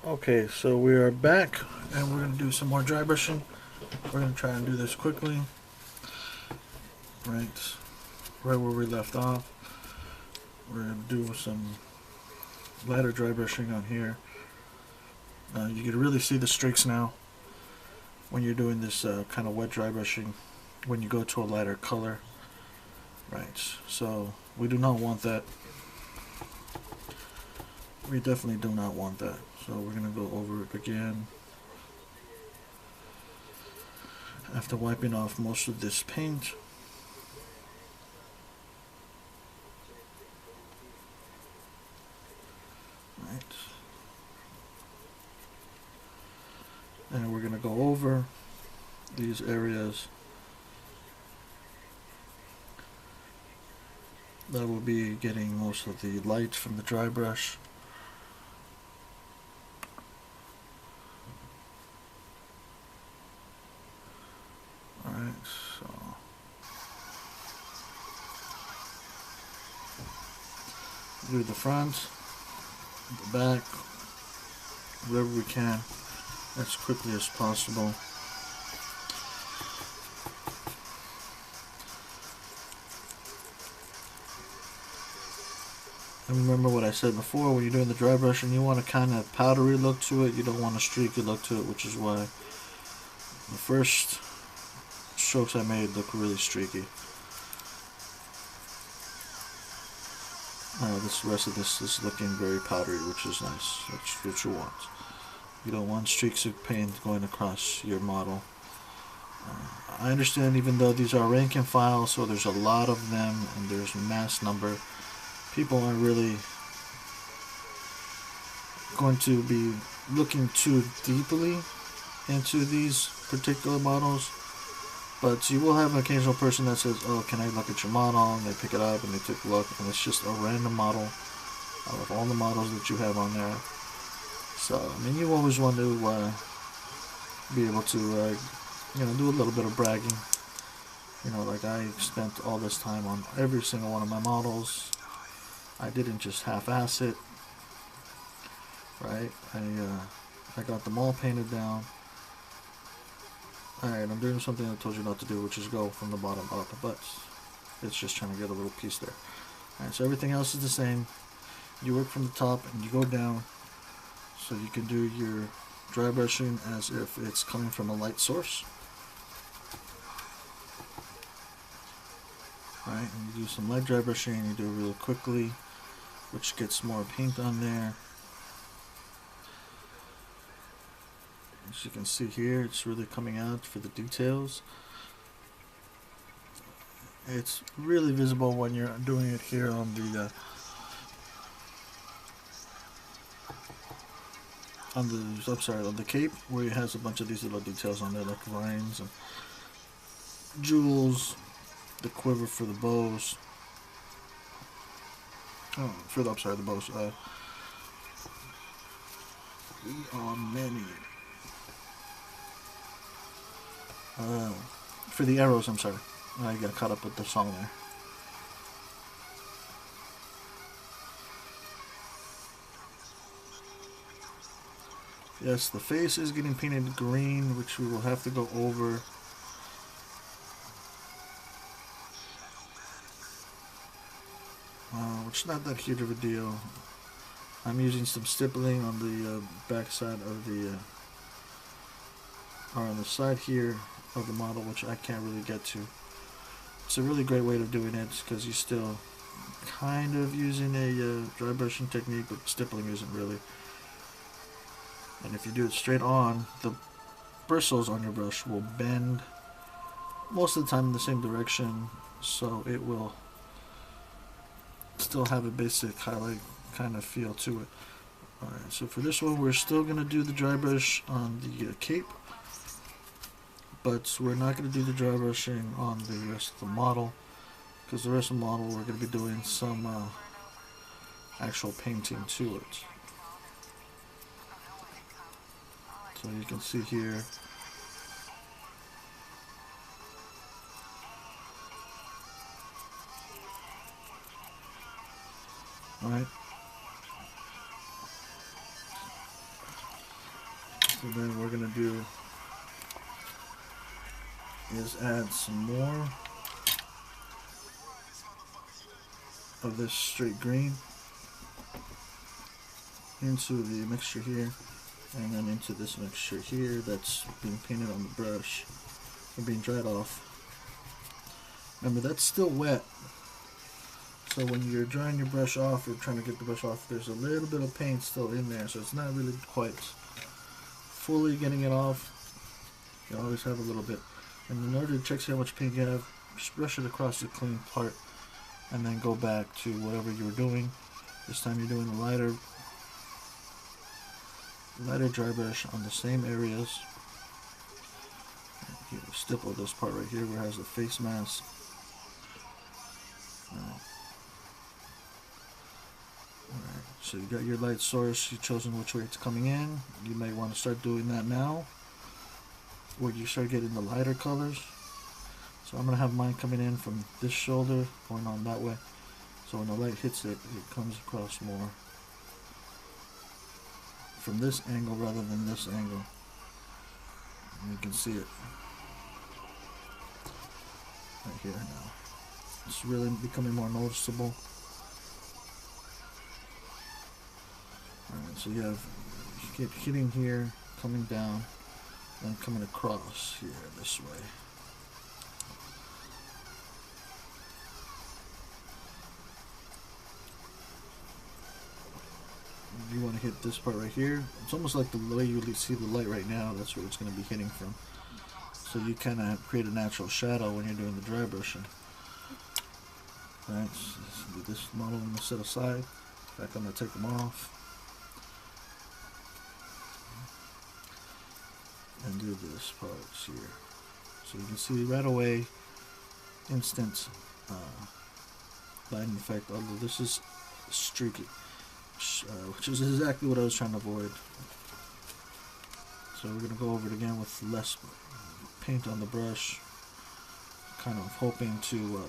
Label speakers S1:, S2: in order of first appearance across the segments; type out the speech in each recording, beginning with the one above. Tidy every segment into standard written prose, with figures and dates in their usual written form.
S1: Okay, so we are back and we're going to do some more dry brushing. We're going to try and do this quickly. Right where we left off. We're going to do some lighter dry brushing on here. You can really see the streaks now when you're doing this kind of wet dry brushing when you go to a lighter color. Right, so we do not want that. We definitely do not want that. So we're going to go over it again. After wiping off most of this paint. Right. And we're going to go over these areas that will be getting most of the light from the dry brush. Alright, so do the front, the back, wherever we can, as quickly as possible. And remember what I said before, when you're doing the dry brushing, you want a kind of powdery look to it. You don't want a streaky look to it, which is why the first strokes I made look really streaky. This rest of this is looking very powdery, which is nice. That's what you want. You don't want streaks of paint going across your model. I understand, even though these are rank and file, so there's a lot of them and there's a mass number, people aren't really going to be looking too deeply into these particular models. But you will have an occasional person that says, oh, can I look at your model? And they pick it up and they take a look, and it's just a random model out of all the models that you have on there. So, I mean, you always want to be able to, do a little bit of bragging. Like I spent all this time on every single one of my models. I didn't just half-ass it, right? I got them all painted down. Alright, I'm doing something I told you not to do, which is go from the bottom up, but it's just trying to get a little piece there. Alright, so everything else is the same. You work from the top and you go down, so you can do your dry brushing as if it's coming from a light source. Alright, and you do some light dry brushing and you do it really quickly, which gets more paint on there. As you can see here, it's really coming out for the details. It's really visible when you're doing it here on the on the cape, where it has a bunch of these little details on there, like lines and jewels, the quiver for the bows. Oh, the bows. We are many. For the arrows, I'm sorry. I got caught up with the song there. Yes, the face is getting painted green, which we will have to go over. Which is not that huge of a deal. I'm using some stippling on the back side of the, or on the side here of the model, which I can't really get to. It's a really great way of doing it because you're still kind of using a dry brushing technique, but stippling isn't really. And if you do it straight on, the bristles on your brush will bend most of the time in the same direction, so it will still have a basic highlight kind of feel to it. Alright, so for this one we're still going to do the dry brush on the cape, but we're not going to do the dry brushing on the rest of the model, because the rest of the model we're going to be doing some actual painting to it. So you can see here, alright, So then we're gonna do is add some more of this straight green into the mixture here, and then into this mixture here that's being painted on the brush or being dried off. Remember, that's still wet, so when you're drying your brush off or trying to get the brush off, there's a little bit of paint still in there, so it's not really quite fully getting it off. You always have a little bit, and in order to check see how much paint you have, just brush it across the clean part and then go back to whatever you were doing. This time you're doing a lighter dry brush on the same areas. You stipple this part right here where it has the face mask. Alright, so you got your light source, you've chosen which way it's coming in. You may want to start doing that now, where you start getting the lighter colors. So I'm going to have mine coming in from this shoulder, going on that way. So when the light hits it, it comes across more from this angle rather than this angle. And you can see it right here now. It's really becoming more noticeable. Alright, so you keep hitting here, coming down, and coming across here this way. You want to hit this part right here. It's almost like the way you see the light right now. That's where it's going to be hitting from. So you kind of create a natural shadow when you're doing the dry brushing. Alright, so this model I'm going to set aside. In fact, I'm going to take them off and do this part here. So you can see right away, instant lighting effect. Although this is streaky. Which is exactly what I was trying to avoid. So we're going to go over it again with less paint on the brush, kind of hoping to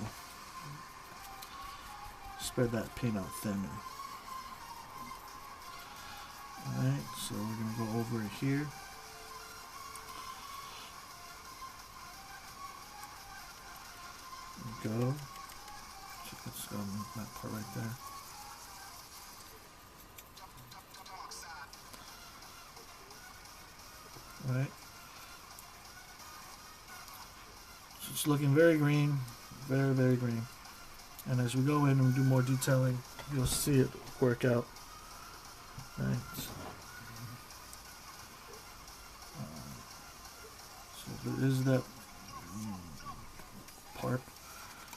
S1: spread that paint out thinner. Alright, so we're going to go over it here. There we go. So let's go on that part right there. Right, so it's looking very green, very, very green. And as we go in and do more detailing, you'll see it work out. Right. So there is that part.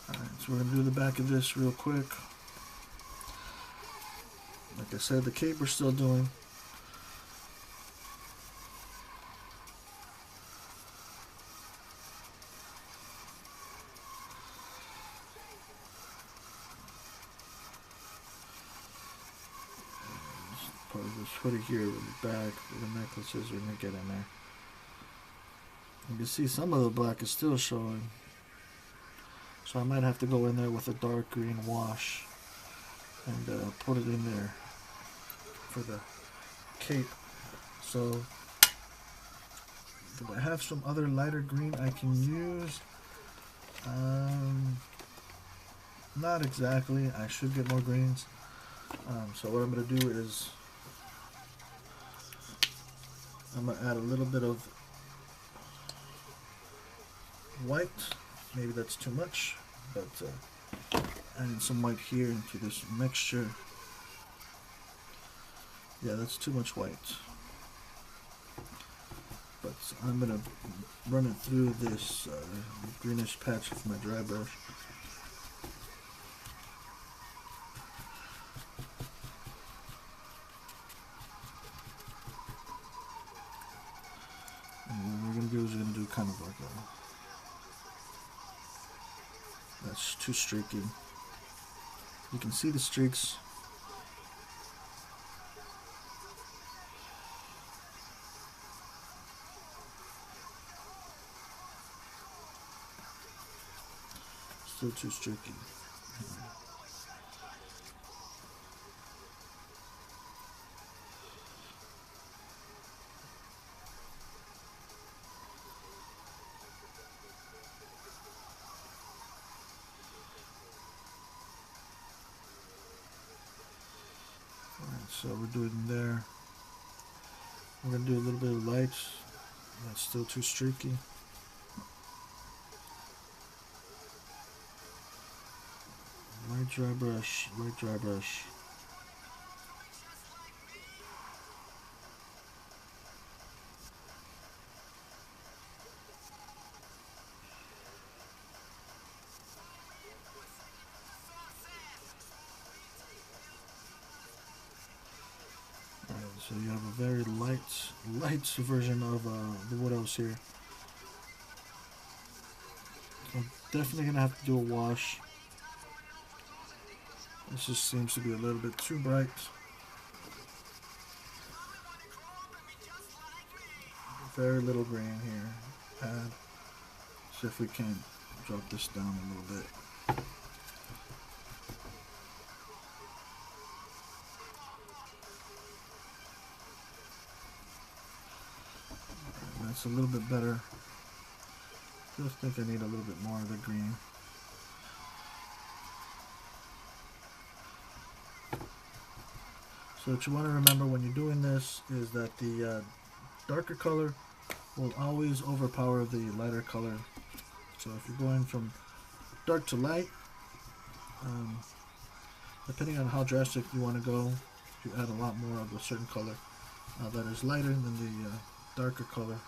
S1: Alright, so we're going to do the back of this real quick. Like I said, the cape we're still doing. This hoodie here with the back, the necklaces we're going to get in there. You can see some of the black is still showing, so I might have to go in there with a dark green wash and put it in there for the cape. So do I have some other lighter green I can use? Not exactly. I should get more greens. So what I'm going to do is I'm going to add a little bit of white. Maybe that's too much, but adding some white here into this mixture. Yeah, that's too much white. But I'm going to run it through this greenish patch with my dry brush. Kind of like that's too streaky. You can see the streaks. Still too streaky. Alright, so we're doing there. We're going to do a little bit of lights. That's still too streaky. Light dry brush, light dry brush. Alright, so you have a very light version of the Wood Elves here. So I'm definitely going to have to do a wash. This just seems to be a little bit too bright. Very little green here. Add. See if we can drop this down a little bit. That's a little bit better. Just think I need a little bit more of the green. So what you want to remember when you're doing this is that the darker color will always overpower the lighter color. So if you're going from dark to light, depending on how drastic you want to go, you add a lot more of a certain color that is lighter than the darker color.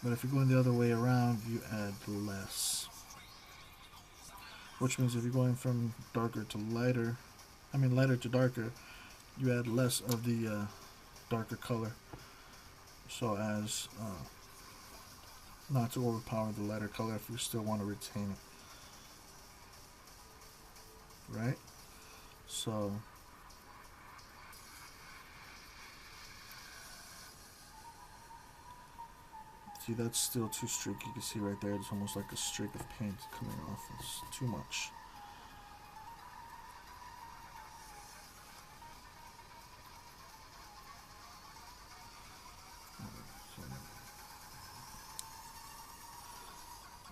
S1: But if you're going the other way around, you add less. Which means if you're going from darker to lighter, lighter to darker, you add less of the darker color, so as not to overpower the lighter color if you still want to retain it. Right? So see, that's still too streaky. You can see right there, it's almost like a streak of paint coming off. It's too much.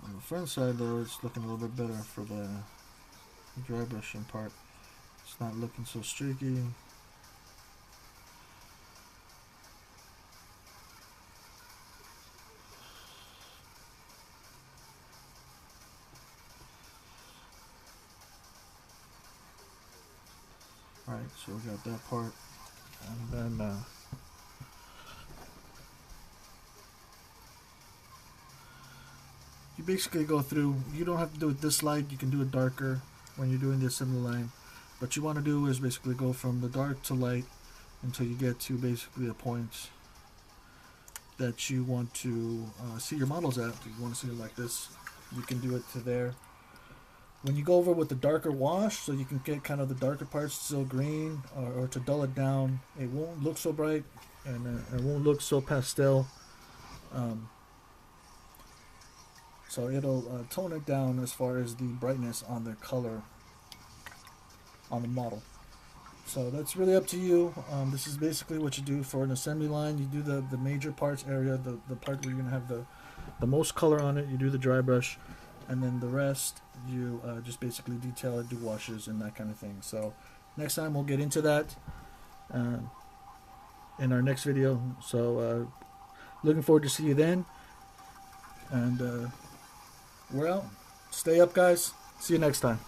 S1: On the front side though, it's looking a little bit better for the dry brushing part. It's not looking so streaky. Alright, so we got that part, and then you basically go through. You don't have to do it this light, you can do it darker when you're doing the assembly line. What you want to do is basically go from the dark to light until you get to basically a point that you want to see your models at. If you want to see it like this, you can do it to there. When you go over with the darker wash, so you can get kind of the darker parts still green, or to dull it down, it won't look so bright, and it won't look so pastel. So it'll tone it down as far as the brightness on the color on the model. So that's really up to you. This is basically what you do for an assembly line. You do the major parts area, the part where you're going to have the most color on it, you do the dry brush. And then the rest, you just basically detail it, do washes, and that kind of thing. So next time we'll get into that in our next video. So looking forward to see you then. And we're out. Stay up, guys. See you next time.